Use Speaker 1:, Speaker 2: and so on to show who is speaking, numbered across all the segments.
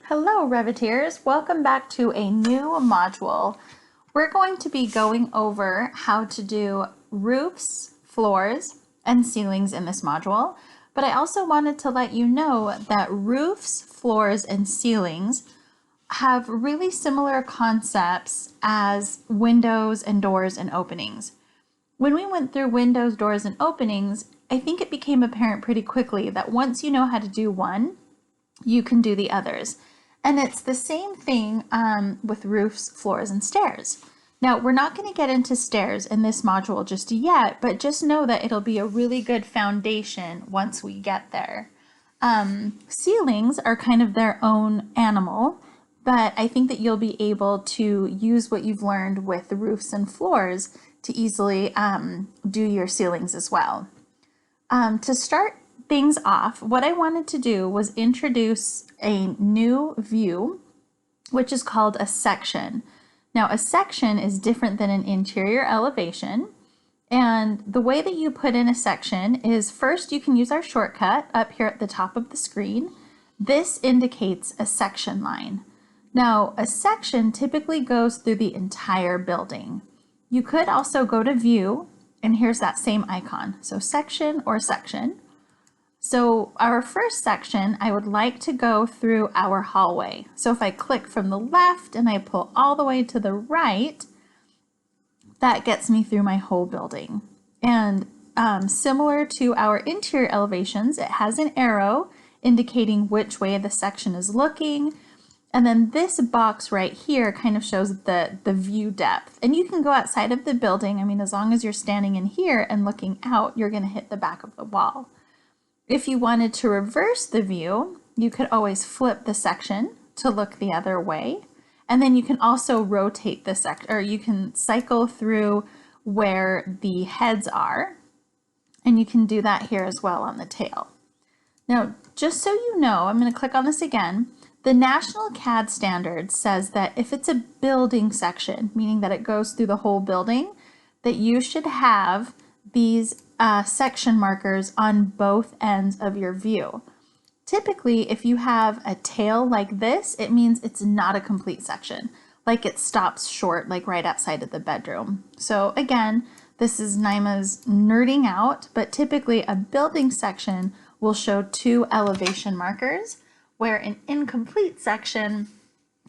Speaker 1: Hello Reviteers, welcome back to a new module. We're going to be going over how to do roofs, floors, and ceilings in this module, but I also wanted to let you know that roofs, floors, and ceilings have really similar concepts as windows and doors and openings. When we went through windows, doors, and openings, I think it became apparent pretty quickly that once you know how to do one, you can do the others. And it's the same thing with roofs, floors, and stairs. Now, we're not going to get into stairs in this module just yet, but just know that it'll be a really good foundation once we get there. Ceilings are kind of their own animal, but I think that you'll be able to use what you've learned with the roofs and floors to easily do your ceilings as well. To start things off, what I wanted to do was introduce a new view, which is called a section. Now, a section is different than an interior elevation. And the way that you put in a section is first you can use our shortcut up here at the top of the screen. This indicates a section line. Now, a section typically goes through the entire building. You could also go to view, and here's that same icon. So section or section. So our first section, I would like to go through our hallway. So if I click from the left and I pull all the way to the right, that gets me through my whole building. And similar to our interior elevations, it has an arrow indicating which way the section is looking. And then this box right here kind of shows the view depth. And you can go outside of the building. I mean, as long as you're standing in here and looking out, you're going to hit the back of the wall. If you wanted to reverse the view, you could always flip the section to look the other way. And then you can also rotate the section, or you can cycle through where the heads are. And you can do that here as well on the tail. Now, just so you know, I'm going to click on this again. The National CAD Standard says that if it's a building section, meaning that it goes through the whole building, that you should have these section markers on both ends of your view. Typically, if you have a tail like this, it means it's not a complete section, like it stops short, like right outside of the bedroom. So again, this is Naima's nerding out, but typically a building section will show two elevation markers, where an incomplete section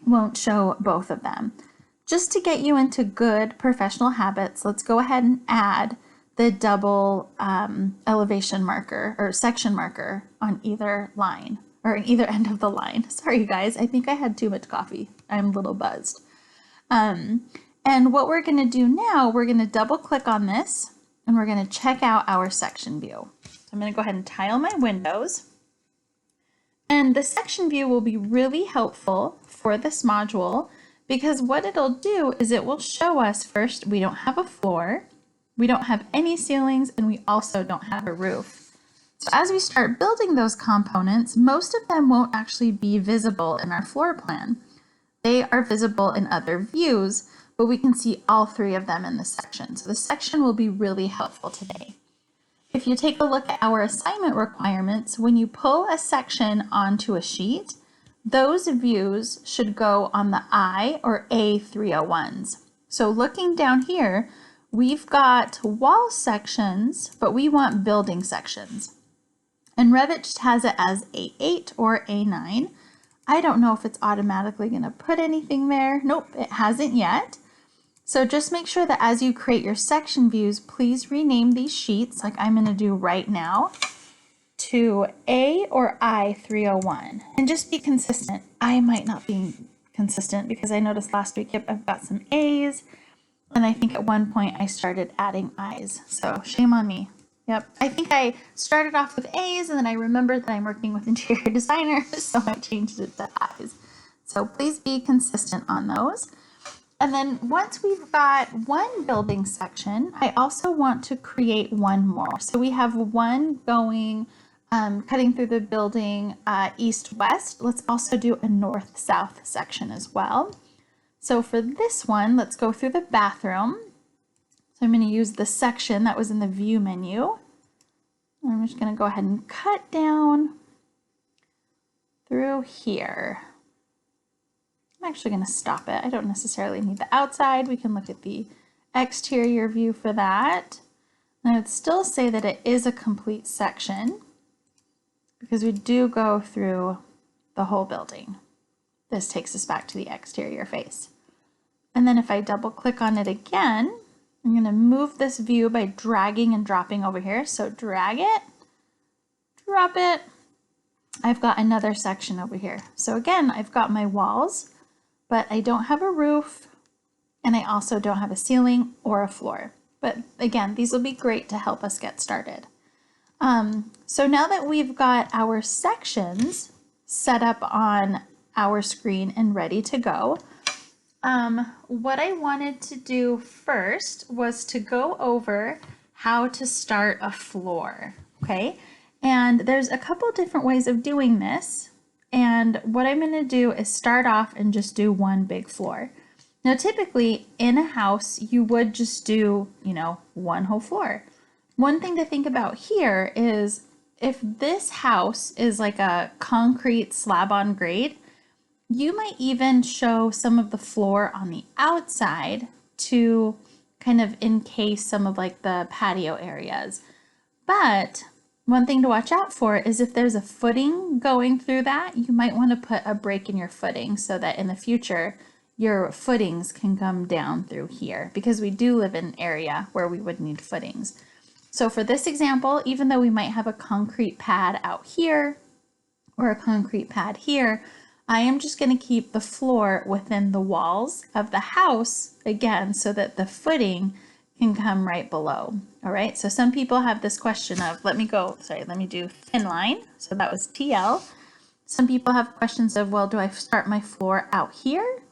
Speaker 1: won't show both of them. Just to get you into good professional habits, let's go ahead and add the double elevation marker or section marker on either line or on either end of the line. Sorry guys, I think I had too much coffee. I'm a little buzzed. And what we're going to do now, we're going to double click on this and we're going to check out our section view. So I'm going to go ahead and tile my windows. And the section view will be really helpful for this module because what it'll do is it will show us first we don't have a floor, we don't have any ceilings, and we also don't have a roof. So as we start building those components, most of them won't actually be visible in our floor plan. They are visible in other views, but we can see all three of them in the section. So the section will be really helpful today. If you take a look at our assignment requirements, when you pull a section onto a sheet, those views should go on the I or A301s. So looking down here, we've got wall sections, but we want building sections. And Revit just has it as A8 or A9. I don't know if it's automatically going to put anything there. Nope, it hasn't yet. So just make sure that as you create your section views, please rename these sheets like I'm going to do right now to A or I301 and just be consistent. I might not be consistent because I noticed last week, yep, I've got some A's and I think at one point I started adding I's. So shame on me. Yep, I think I started off with A's and then I remembered that I'm working with interior designers, so I changed it to I's. So please be consistent on those. And then once we've got one building section, I also want to create one more. So we have one going, cutting through the building east-west. Let's also do a north-south section as well. So for this one, let's go through the bathroom. So I'm going to use the section that was in the view menu. I'm just going to go ahead and cut down through here. actually going to stop it. I don't necessarily need the outside. We can look at the exterior view for that. And I would still say that it is a complete section because we do go through the whole building. This takes us back to the exterior face. And then if I double click on it again, I'm going to move this view by dragging and dropping over here. So drag it, drop it. I've got another section over here. So again, I've got my walls, but I don't have a roof, and I also don't have a ceiling or a floor. But again, these will be great to help us get started. So now that we've got our sections set up on our screen and ready to go, what I wanted to do first was to go over how to start a floor, okay? And there's a couple different ways of doing this. And what I'm going to do is start off and just do one big floor. Now, typically in a house, you would just do, one whole floor. One thing to think about here is if this house is like a concrete slab on grade, you might even show some of the floor on the outside to kind of encase some of like the patio areas. But one thing to watch out for is if there's a footing going through that, you might want to put a break in your footing so that in the future your footings can come down through here, because we do live in an area where we would need footings. So for this example, even though we might have a concrete pad out here or a concrete pad here, I am just going to keep the floor within the walls of the house again so that the footing can come right below. All right, so some people have this question of, let me do thin line. So that was TL. Some people have questions of, well, do I start my floor out here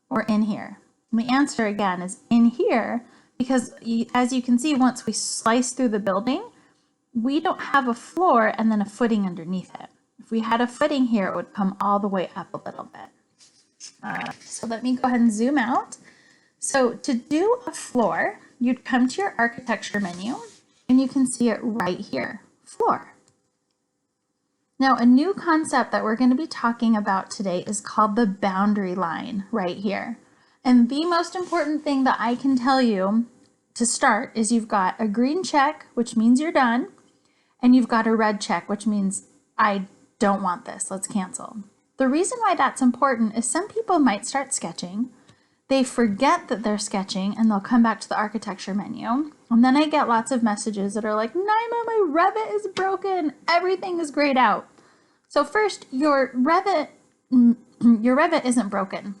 Speaker 1: or in here? And the answer again is in here, because as you can see, once we slice through the building, we don't have a floor and then a footing underneath it. If we had a footing here, it would come all the way up a little bit. So let me go ahead and zoom out. So to do a floor, you'd come to your architecture menu and you can see it right here, floor. Now, a new concept that we're going to be talking about today is called the boundary line right here. And the most important thing that I can tell you to start is you've got a green check, which means you're done, and you've got a red check, which means I don't want this, let's cancel. The reason why that's important is some people might start sketching, they forget that they're sketching, and they'll come back to the architecture menu. And then I get lots of messages that are like, Naima, my Revit is broken. Everything is grayed out. So first, your Revit isn't broken.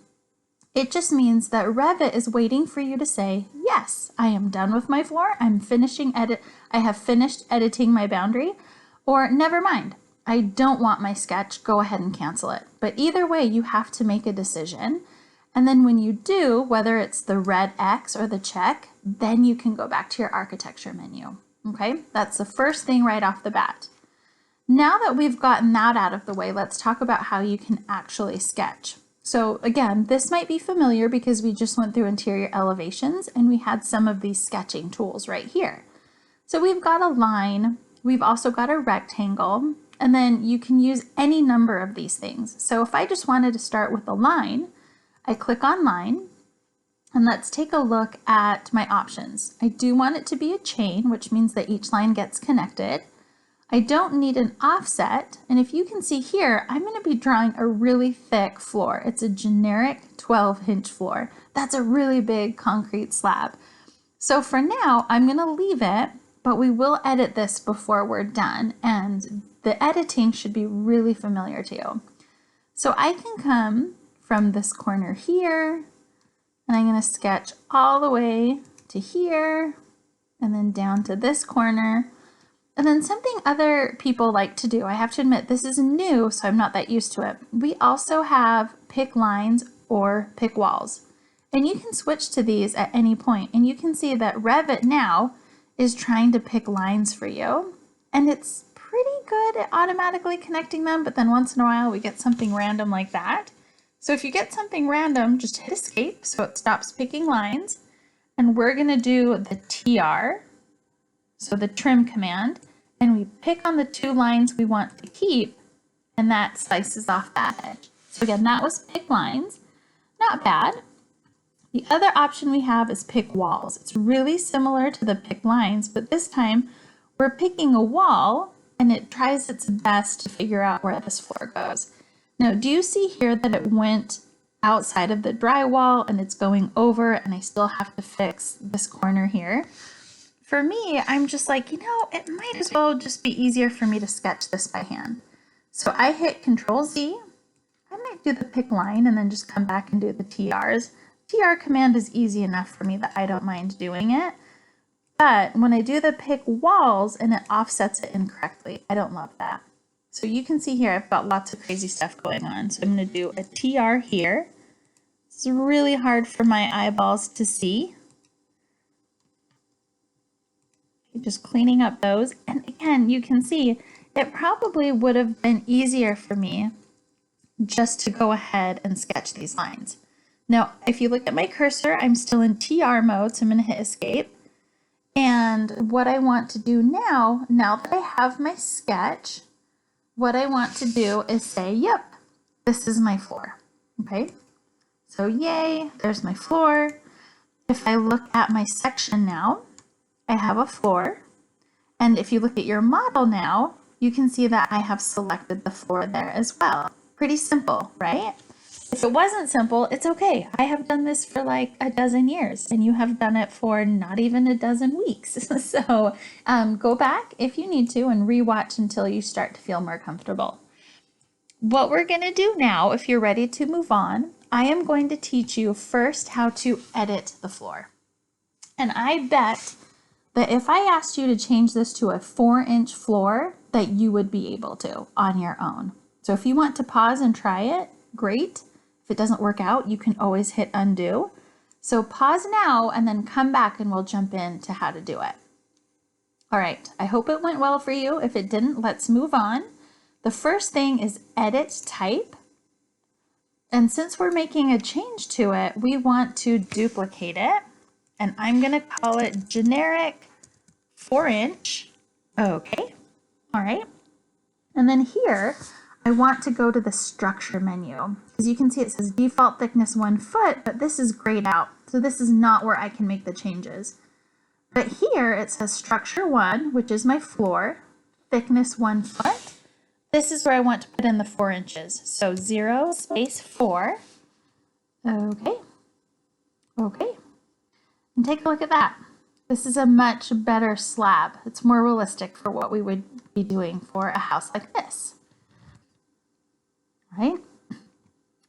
Speaker 1: It just means that Revit is waiting for you to say, yes, I am done with my floor. I have finished editing my boundary, or never mind. I don't want my sketch. Go ahead and cancel it. But either way, you have to make a decision. And then when you do, whether it's the red X or the check, then you can go back to your architecture menu. Okay, that's the first thing right off the bat. Now that we've gotten that out of the way, let's talk about how you can actually sketch. So again, this might be familiar because we just went through interior elevations and we had some of these sketching tools right here. So we've got a line, we've also got a rectangle, and then you can use any number of these things. So if I just wanted to start with a line, I click on line, and let's take a look at my options. I do want it to be a chain, which means that each line gets connected. I don't need an offset, and if you can see here, I'm going to be drawing a really thick floor. It's a generic 12-inch floor. That's a really big concrete slab. So for now, I'm going to leave it, but we will edit this before we're done, and the editing should be really familiar to you. So I can come from this corner here, and I'm going to sketch all the way to here, and then down to this corner. And then something other people like to do, I have to admit this is new, so I'm not that used to it. We also have pick lines or pick walls. And you can switch to these at any point, and you can see that Revit now is trying to pick lines for you. And it's pretty good at automatically connecting them, but then once in a while we get something random like that. So if you get something random, just hit escape so it stops picking lines. And we're going to do the TR, so the trim command, and we pick on the two lines we want to keep, and that slices off that edge. So again, that was pick lines. Not bad. The other option we have is pick walls. It's really similar to the pick lines, but this time we're picking a wall and it tries its best to figure out where this floor goes. Now, do you see here that it went outside of the drywall and it's going over, and I still have to fix this corner here? For me, I'm just like, it might as well just be easier for me to sketch this by hand. So I hit Control Z. I might do the pick line and then just come back and do the TRs. TR command is easy enough for me that I don't mind doing it. But when I do the pick walls and it offsets it incorrectly, I don't love that. So you can see here, I've got lots of crazy stuff going on. So I'm going to do a TR here. It's really hard for my eyeballs to see. Just cleaning up those. And again, you can see it probably would have been easier for me just to go ahead and sketch these lines. Now, if you look at my cursor, I'm still in TR mode, so I'm going to hit escape. And what I want to do now that I have my sketch, what I want to do is say, yep, this is my floor. Okay, so yay, there's my floor. If I look at my section now, I have a floor. And if you look at your model now, you can see that I have selected the floor there as well. Pretty simple, right? If it wasn't simple, it's okay. I have done this for like a dozen years and you have done it for not even a dozen weeks. So go back if you need to and rewatch until you start to feel more comfortable. What we're going to do now, if you're ready to move on, I am going to teach you first how to edit the floor. And I bet that if I asked you to change this to a 4-inch floor, that you would be able to on your own. So if you want to pause and try it, great. If it doesn't work out, you can always hit undo. So pause now and then come back and we'll jump into how to do it. All right, I hope it went well for you. If it didn't, let's move on. The first thing is edit type. And since we're making a change to it, we want to duplicate it. And I'm going to call it generic 4-inch. Okay, all right. And then here, I want to go to the structure menu. As you can see, it says default thickness 1 foot, but this is grayed out. So this is not where I can make the changes. But here it says structure 1, which is my floor, thickness 1 foot. This is where I want to put in the 4 inches. So 0 space 4. Okay. Okay. And take a look at that. This is a much better slab. It's more realistic for what we would be doing for a house like this. Right?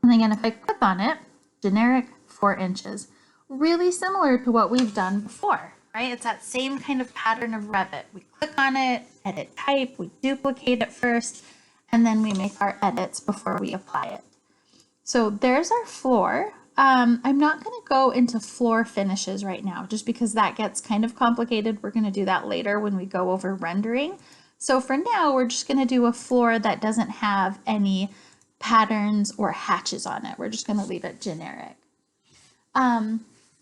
Speaker 1: And again, if I click on it, generic 4 inches, really similar to what we've done before, right? It's that same kind of pattern of Revit. We click on it, edit type, we duplicate it first, and then we make our edits before we apply it. So there's our floor. I'm not going to go into floor finishes right now, just because that gets kind of complicated. We're going to do that later when we go over rendering. So for now, we're just going to do a floor that doesn't have any patterns or hatches on it. We're just going to leave it generic. The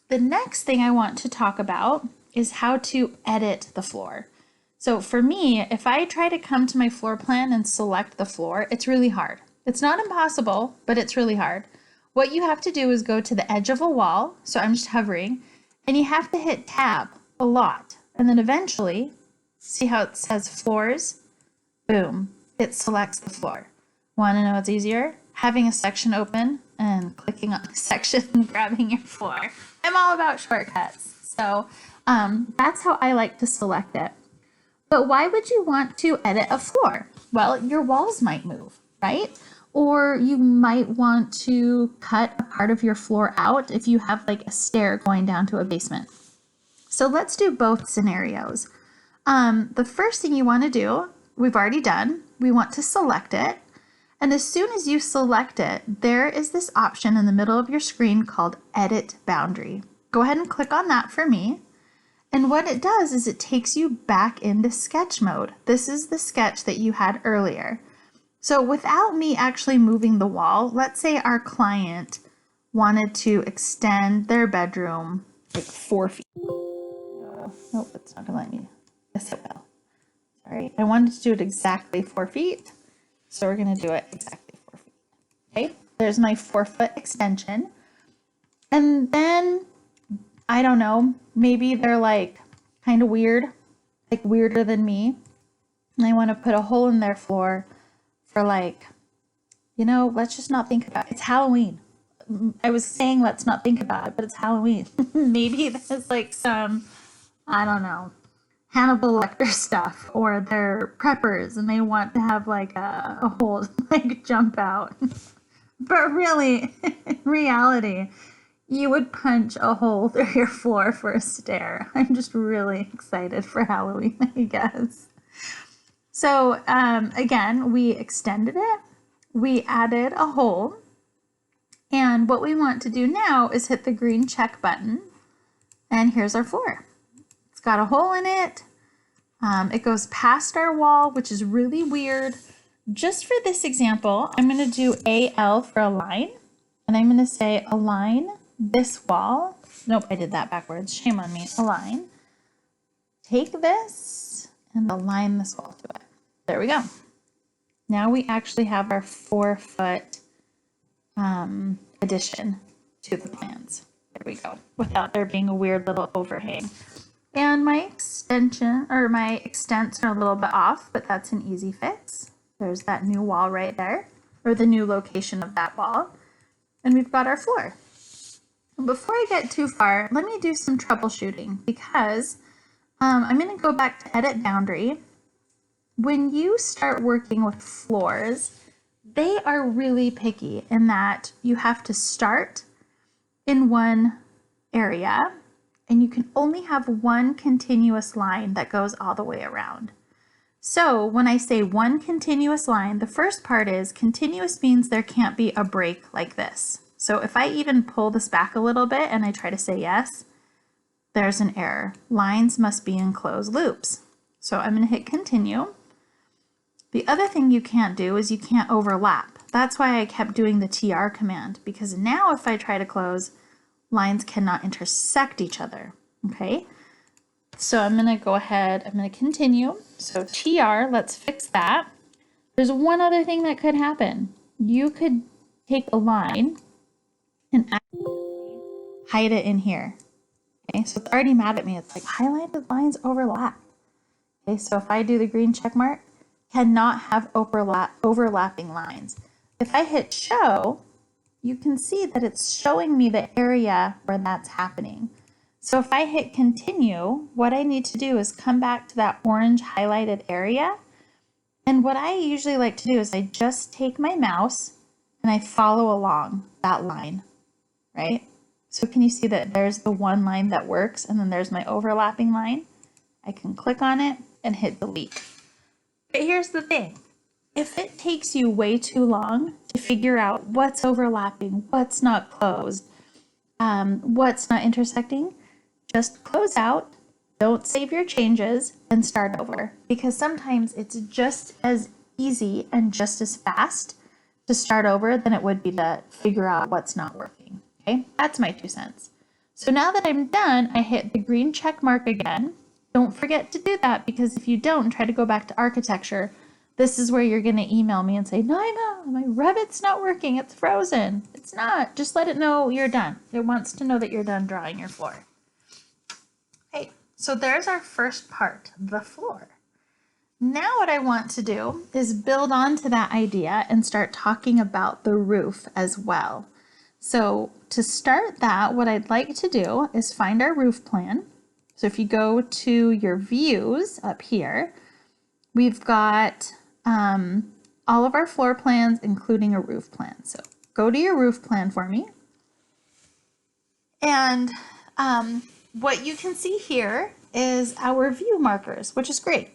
Speaker 1: next thing I want to talk about is how to edit the floor. So for me, if I try to come to my floor plan and select the floor, it's really hard. It's not impossible, but it's really hard. What you have to do is go to the edge of a wall. So I'm just hovering, and you have to hit tab a lot. And then eventually, see how it says floors? Boom, it selects the floor. Want to know what's easier? Having a section open and clicking on the section and grabbing your floor. I'm all about shortcuts. So that's how I like to select it. But why would you want to edit a floor? Well, your walls might move, right? Or you might want to cut a part of your floor out if you have like a stair going down to a basement. So let's do both scenarios. The first thing you want to do, we've already done, we want to select it. And as soon as you select it, there is this option in the middle of your screen called Edit Boundary. Go ahead and click on that for me. And what it does is it takes you back into sketch mode. This is the sketch that you had earlier. So without me actually moving the wall, let's say our client wanted to extend their bedroom like 4 feet. Nope, it's not gonna let me. Yes, it will. Sorry, I wanted to do it exactly 4 feet. So we're gonna do it exactly 4 feet. Okay, there's my 4 foot extension. And then, I don't know, maybe they're like kind of weird, like weirder than me. And I want to put a hole in their floor for like, you know, let's just not think about it. It's Halloween. I was saying let's not think about it, but it's Halloween. Maybe there's like some, I don't know, Hannibal Lecter stuff, or they're preppers and they want to have like a hole to like jump out. But really, in reality, you would punch a hole through your floor for a stair. I'm just really excited for Halloween, I guess. So again, we extended it. We added a hole. And what we want to do now is hit the green check button. And here's our floor. It's got a hole in it. It goes past our wall, which is really weird. Just for this example, I'm going to do AL for align. And I'm going to say align this wall. Nope, I did that backwards. Shame on me. Align. Take this and align this wall to it. There we go. Now we actually have our 4-foot addition to the plans. There we go. Without there being a weird little overhang. And my extension or my extents are a little bit off, but that's an easy fix. There's that new wall right there, or the new location of that wall. And we've got our floor. Before I get too far, let me do some troubleshooting, because I'm going to go back to edit boundary. When you start working with floors, they are really picky in that you have to start in one area and you can only have one continuous line that goes all the way around. So when I say one continuous line, the first part is continuous means there can't be a break like this. So if I even pull this back a little bit and I try to say yes, there's an error. Lines must be in closed loops. So I'm going to hit continue. The other thing you can't do is you can't overlap. That's why I kept doing the TR command, because now if I try to close, lines cannot intersect each other, okay? So I'm going to go ahead, I'm going to continue. So TR, let's fix that. There's one other thing that could happen. You could take a line and actually hide it in here. Okay, so it's already mad at me. It's like highlighted lines overlap. Okay, so if I do the green check mark, cannot have overlapping lines. If I hit show, you can see that it's showing me the area where that's happening. So if I hit continue, what I need to do is come back to that orange highlighted area. And what I usually like to do is I just take my mouse and I follow along that line, right? So can you see that there's the one line that works and then there's my overlapping line? I can click on it and hit delete. But here's the thing. If it takes you way too long to figure out what's overlapping, what's not closed, what's not intersecting, just close out, don't save your changes, and start over. Because sometimes it's just as easy and just as fast to start over than it would be to figure out what's not working. Okay, that's my 2 cents. So now that I'm done, I hit the green check mark again. Don't forget to do that, because if you don't, try to go back to architecture. This is where you're going to email me and say, Naima, my Revit's not working. It's frozen. It's not. Just let it know you're done. It wants to know that you're done drawing your floor. Okay, so there's our first part, the floor. Now what I want to do is build on to that idea and start talking about the roof as well. So to start that, what I'd like to do is find our roof plan. So if you go to your views up here, we've got all of our floor plans, including a roof plan. So go to your roof plan for me. And what you can see here is our view markers, which is great.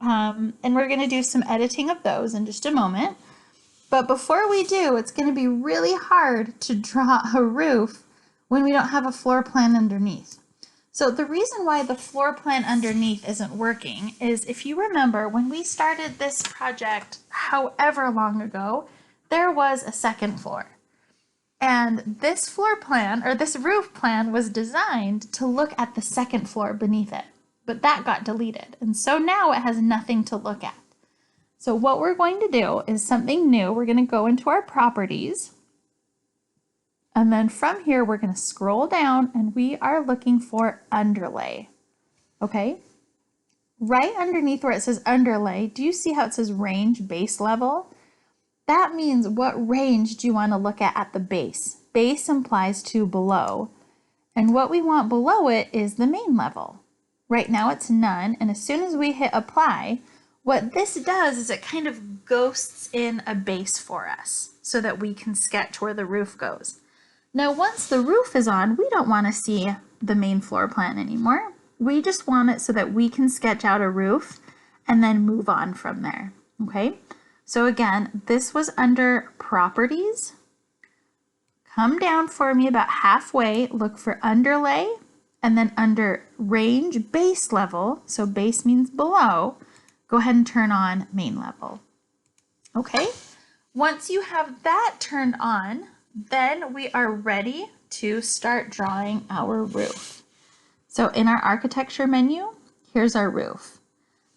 Speaker 1: And we're going to do some editing of those in just a moment. But before we do, it's going to be really hard to draw a roof when we don't have a floor plan underneath. So the reason why the floor plan underneath isn't working is, if you remember, when we started this project however long ago, there was a second floor. And this floor plan, or this roof plan, was designed to look at the second floor beneath it. But that got deleted. And so now it has nothing to look at. So what we're going to do is something new. We're going to go into our properties. And then from here, we're going to scroll down and we are looking for underlay. Okay. Right underneath where it says underlay, do you see how it says range base level? That means what range do you want to look at the base? Base implies to below. And what we want below it is the main level. Right now it's none. And as soon as we hit apply, what this does is it kind of ghosts in a base for us so that we can sketch where the roof goes. Now, once the roof is on, we don't want to see the main floor plan anymore. We just want it so that we can sketch out a roof and then move on from there. Okay. So again, this was under properties. Come down for me about halfway, look for underlay, and then under range base level, so base means below, go ahead and turn on main level. Okay, once you have that turned on, then we are ready to start drawing our roof. So in our architecture menu, here's our roof.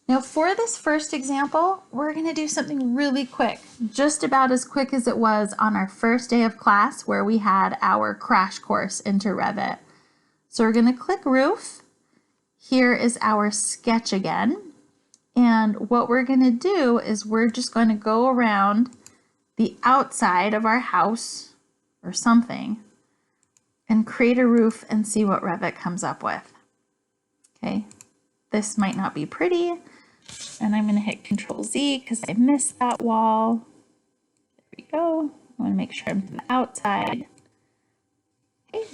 Speaker 1: Now for this first example, we're going to do something really quick, just about as quick as it was on our first day of class where we had our crash course into Revit. So we're going to click roof. Here is our sketch again. And what we're going to do is we're just going to go around the outside of our house or something and create a roof and see what Revit comes up with. Okay, this might not be pretty. And I'm going to hit Control Z because I missed that wall. There we go. I want to make sure I'm to the outside. Okay.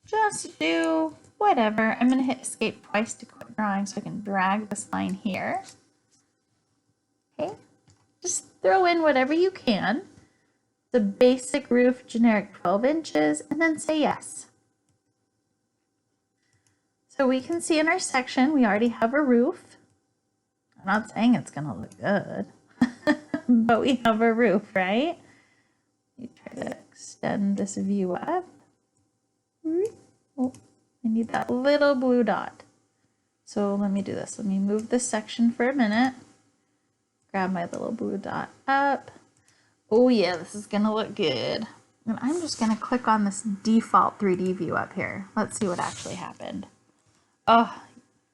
Speaker 1: Just do whatever. I'm going to hit Escape twice to quit drawing so I can drag this line here. Okay. Just throw in whatever you can. The basic roof, generic 12 inches, and then say yes. So we can see in our section, we already have a roof. I'm not saying it's going to look good, but we have a roof, right? You try to extend this view up. Oh, I need that little blue dot. So let me do this. Let me move this section for a minute. Grab my little blue dot up. Oh yeah, this is going to look good. And I'm just going to click on this default 3D view up here. Let's see what actually happened. Oh,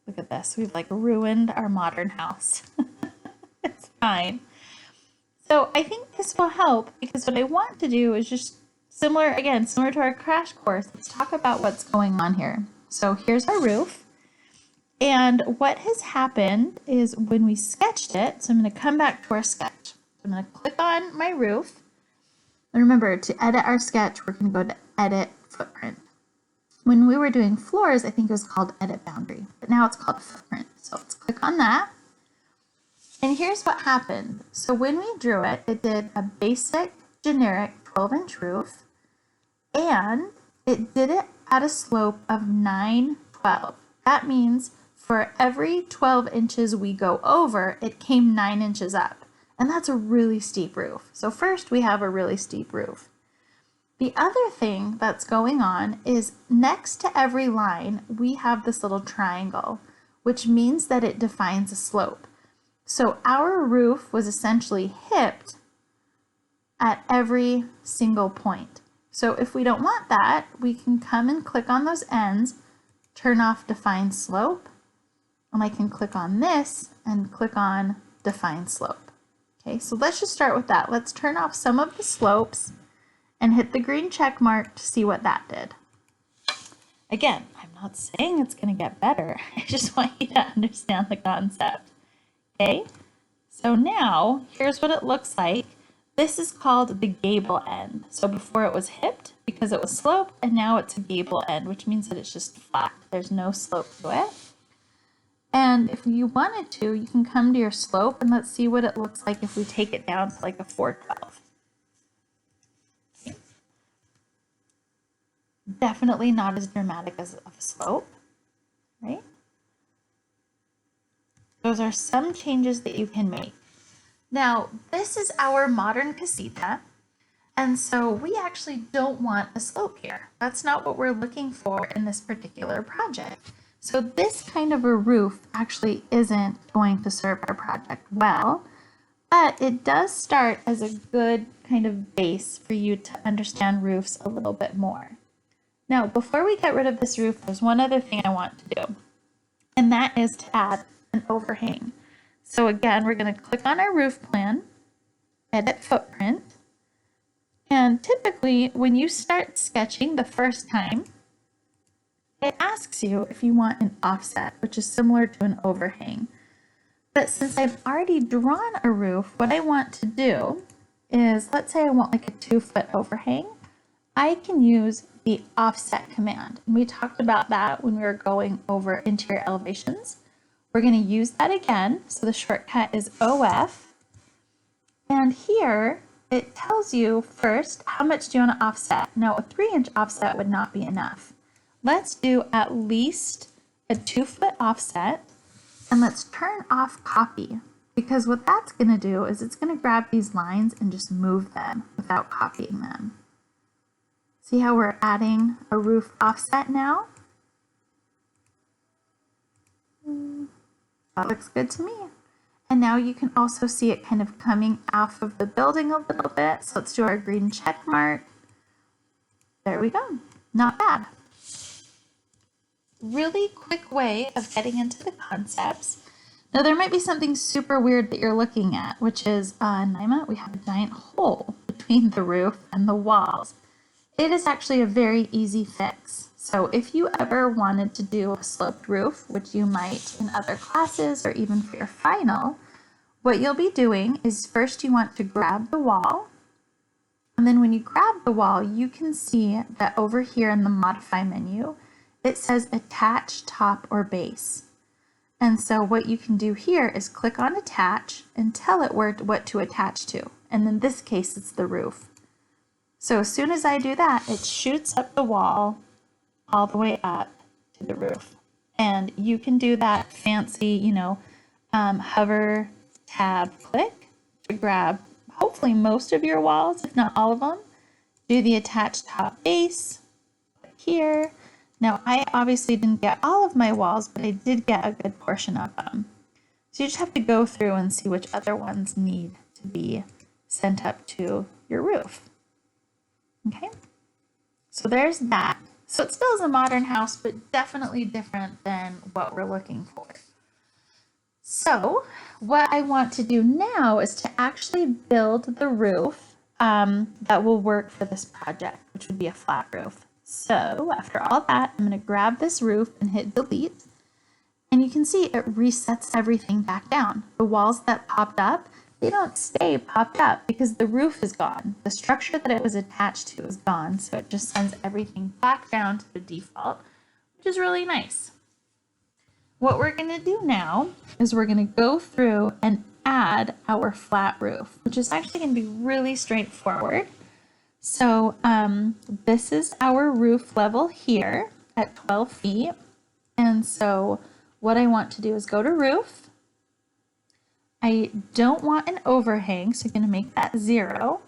Speaker 1: look at this. We've like ruined our modern house. It's fine. So I think this will help because what I want to do is just similar to our crash course. Let's talk about what's going on here. So here's our roof. And what has happened is when we sketched it, so I'm going to come back to our sketch. I'm going to click on my roof. And remember, to edit our sketch, we're going to go to Edit Footprint. When we were doing floors, I think it was called Edit Boundary, but now it's called Footprint. So let's click on that. And here's what happened. So when we drew it, it did a basic, generic 12-inch roof, and it did it at a slope of 9/12. That means for every 12 inches we go over, it came 9 inches up. And that's a really steep roof. So first we have a really steep roof. The other thing that's going on is next to every line, we have this little triangle, which means that it defines a slope. So our roof was essentially hipped at every single point. So if we don't want that, we can come and click on those ends, turn off define slope, and I can click on this and click on define slope. Okay, so let's just start with that. Let's turn off some of the slopes and hit the green check mark to see what that did. Again, I'm not saying it's going to get better. I just want you to understand the concept. Okay, so now here's what it looks like. This is called the gable end. So before it was hipped because it was sloped, and now it's a gable end, which means that it's just flat. There's no slope to it. And if you wanted to, you can come to your slope and let's see what it looks like if we take it down to like a 412. Okay. Definitely not as dramatic as of a slope, right? Those are some changes that you can make. Now, this is our modern casita, and so we actually don't want a slope here. That's not what we're looking for in this particular project. So this kind of a roof actually isn't going to serve our project well, but it does start as a good kind of base for you to understand roofs a little bit more. Now, before we get rid of this roof, there's one other thing I want to do, and that is to add an overhang. So again, we're going to click on our roof plan, edit footprint, and typically when you start sketching the first time, it asks you if you want an offset, which is similar to an overhang. But since I've already drawn a roof, what I want to do is, let's say I want like a 2-foot overhang, I can use the offset command. And we talked about that when we were going over interior elevations. We're going to use that again. So the shortcut is OF. And here it tells you first, how much do you want to offset? Now a 3-inch offset would not be enough. Let's do at least a 2-foot offset, and let's turn off copy, because what that's going to do is it's going to grab these lines and just move them without copying them. See how we're adding a roof offset now? That looks good to me. And now you can also see it kind of coming off of the building a little bit. So let's do our green check mark. There we go. Not bad. Really quick way of getting into the concepts. Now there might be something super weird that you're looking at, which is, Naima, we have a giant hole between the roof and the walls. It is actually a very easy fix. So if you ever wanted to do a sloped roof, which you might in other classes or even for your final, what you'll be doing is first you want to grab the wall. And then when you grab the wall, you can see that over here in the modify menu, it says attach top or base. And so what you can do here is click on attach and tell it what to attach to. And in this case, it's the roof. So as soon as I do that, it shoots up the wall all the way up to the roof. And you can do that fancy, hover, tab, click to grab hopefully most of your walls, if not all of them. Do the attach top base, click here. Now I obviously didn't get all of my walls, but I did get a good portion of them. So you just have to go through and see which other ones need to be sent up to your roof. Okay, so there's that. So it still is a modern house, but definitely different than what we're looking for. So what I want to do now is to actually build the roof that will work for this project, which would be a flat roof. So after all that, I'm going to grab this roof and hit delete. And you can see it resets everything back down. The walls that popped up, they don't stay popped up because the roof is gone. The structure that it was attached to is gone. So it just sends everything back down to the default, which is really nice. What we're going to do now is we're going to go through and add our flat roof, which is actually going to be really straightforward. So this is our roof level here at 12 feet. And so what I want to do is go to roof. I don't want an overhang, so I'm going to make that 0.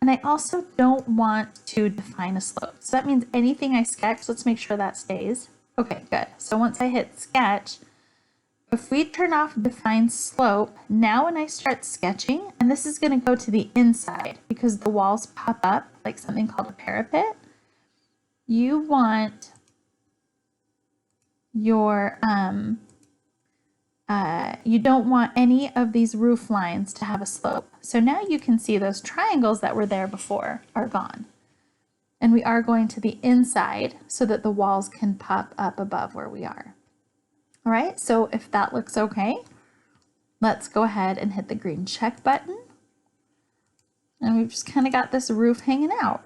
Speaker 1: And I also don't want to define a slope. So that means anything I sketch, let's make sure that stays. Okay, good. So once I hit sketch, if we turn off define slope, now when I start sketching, and this is going to go to the inside because the walls pop up like something called a parapet, you want your, you don't want any of these roof lines to have a slope. So now you can see those triangles that were there before are gone. And we are going to the inside so that the walls can pop up above where we are. All right, so if that looks okay, let's go ahead and hit the green check button. And we've just kind of got this roof hanging out,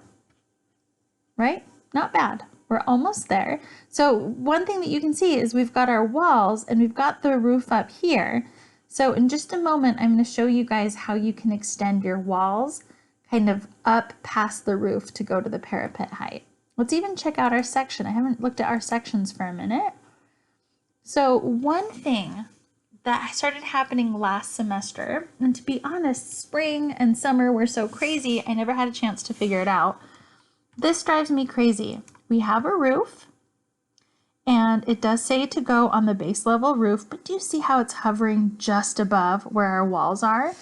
Speaker 1: right? Not bad. We're almost there. So one thing that you can see is we've got our walls and we've got the roof up here. So in just a moment, I'm going to show you guys how you can extend your walls kind of up past the roof to go to the parapet height. Let's even check out our section. I haven't looked at our sections for a minute. So one thing that started happening last semester, and to be honest, spring and summer were so crazy, I never had a chance to figure it out. This drives me crazy. We have a roof, and it does say to go on the base level roof, but do you see how it's hovering just above where our walls are?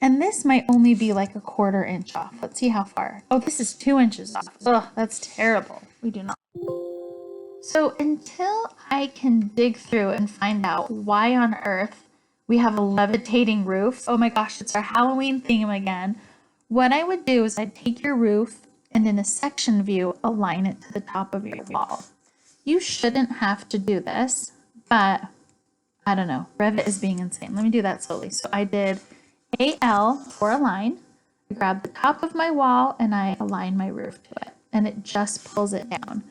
Speaker 1: And this might only be like a 1/4 inch off. Let's see how far. Oh, this is 2 inches off. Ugh, that's terrible. We do not. So until I can dig through and find out why on earth we have a levitating roof, oh my gosh, it's our Halloween theme again. What I would do is I'd take your roof and in a section view, align it to the top of your wall. You shouldn't have to do this, but I don't know. Revit is being insane. Let me do that slowly. So I did AL for align. I grabbed the top of my wall and I align my roof to it, and it just pulls it down.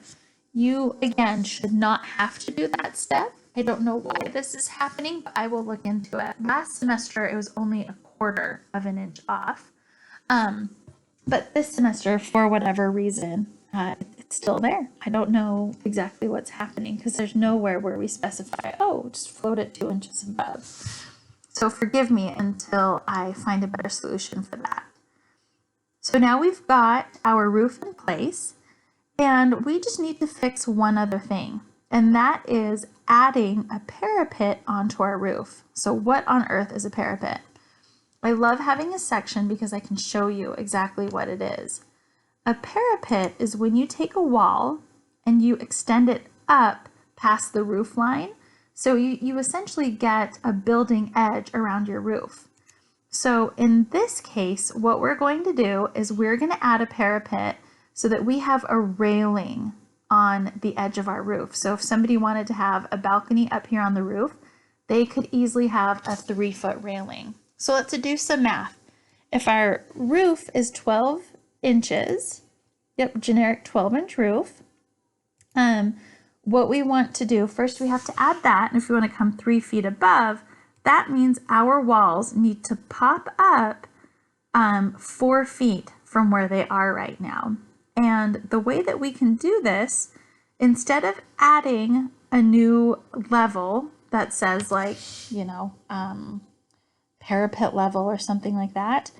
Speaker 1: You, again, should not have to do that step. I don't know why this is happening, but I will look into it. Last semester, it was only a 1/4 of an inch off. But this semester, for whatever reason, it's still there. I don't know exactly what's happening because there's nowhere where we specify, oh, just float it 2 inches above. So forgive me until I find a better solution for that. So now we've got our roof in place. And we just need to fix one other thing, and that is adding a parapet onto our roof. So what on earth is a parapet? I love having a section because I can show you exactly what it is. A parapet is when you take a wall and you extend it up past the roof line. So you essentially get a building edge around your roof. So in this case, what we're going to do is we're going to add a parapet so that we have a railing on the edge of our roof. So if somebody wanted to have a balcony up here on the roof, they could easily have a 3-foot railing. So let's do some math. If our roof is 12 inches, yep, generic 12-inch roof, what we want to do, first we have to add that, and if we want to come 3 feet above, that means our walls need to pop up 4 feet from where they are right now. And the way that we can do this, instead of adding a new level that says like, you know, parapet level or something like that,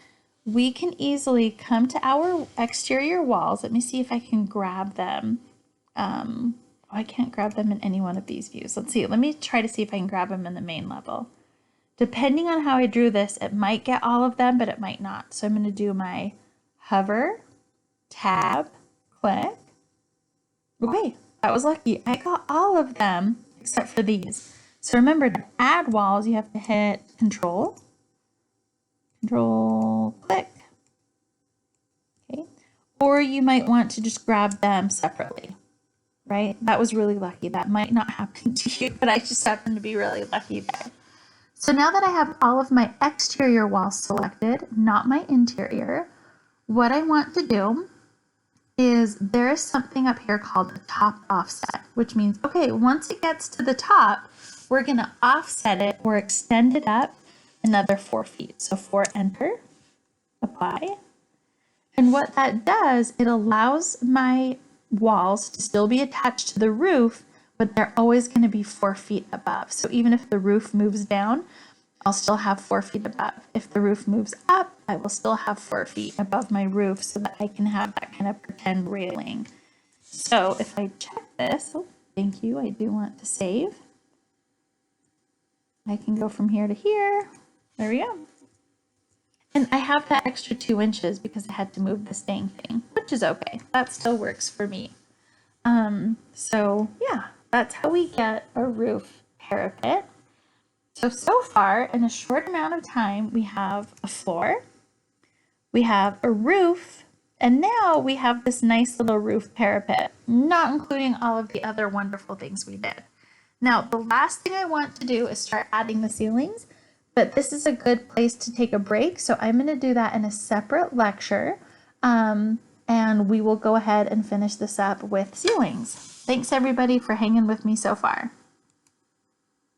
Speaker 1: we can easily come to our exterior walls. Let me see if I can grab them. I can't grab them in any one of these views. Let's see. Let me try to see if I can grab them in the main level. Depending on how I drew this, it might get all of them, but it might not. So I'm going to do my hover, tab, click. Okay, that was lucky. I got all of them except for these. So remember, to add walls, you have to hit Control, click. Okay, or you might want to just grab them separately, right? That was really lucky. That might not happen to you, but I just happened to be really lucky there. So now that I have all of my exterior walls selected, not my interior, what I want to do is there is something up here called a top offset, which means, okay, once it gets to the top, we're going to offset it or extend it up another 4 feet. So 4, enter, apply. And what that does, it allows my walls to still be attached to the roof, but they're always going to be 4 feet above. So even if the roof moves down, I'll still have 4 feet above. If the roof moves up, I will still have 4 feet above my roof so that I can have that kind of pretend railing. So if I check this, oh, thank you, I do want to save. I can go from here to here. There we go. And I have that extra 2 inches because I had to move this dang thing, which is okay. That still works for me. So yeah, that's how we get a roof parapet. So far, in a short amount of time, we have a floor, we have a roof, and now we have this nice little roof parapet, not including all of the other wonderful things we did. Now, the last thing I want to do is start adding the ceilings, but this is a good place to take a break, so I'm going to do that in a separate lecture, and we will go ahead and finish this up with ceilings. Thanks, everybody, for hanging with me so far.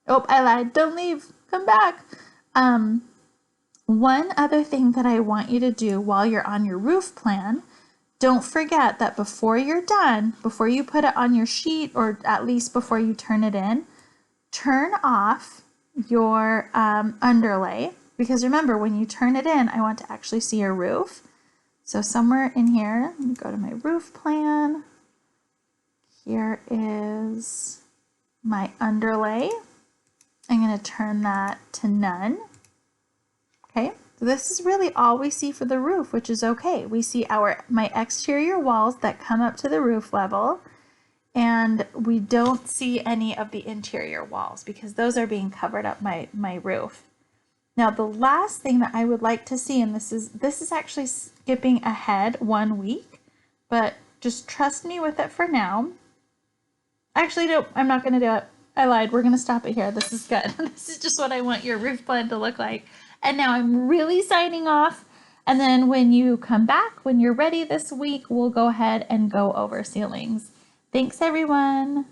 Speaker 1: Oh, I lied. Don't leave. Come back. One other thing that I want you to do while you're on your roof plan, don't forget that before you're done, before you put it on your sheet, or at least before you turn it in, turn off your underlay. Because remember, when you turn it in, I want to actually see your roof. So somewhere in here, let me go to my roof plan. Here is my underlay. I'm going to turn that to none. Okay, This is really all we see for the roof, which is okay. We see my exterior walls that come up to the roof level, and we don't see any of the interior walls because those are being covered up by my roof. Now the last thing that I would like to see, and this is actually skipping ahead 1 week, but just trust me with it for now. Actually, no, I'm not going to do it. I lied. We're going to stop it here. This is good. This is just what I want your roof plan to look like. And now I'm really signing off. And then when you come back, when you're ready this week, we'll go ahead and go over ceilings. Thanks, everyone.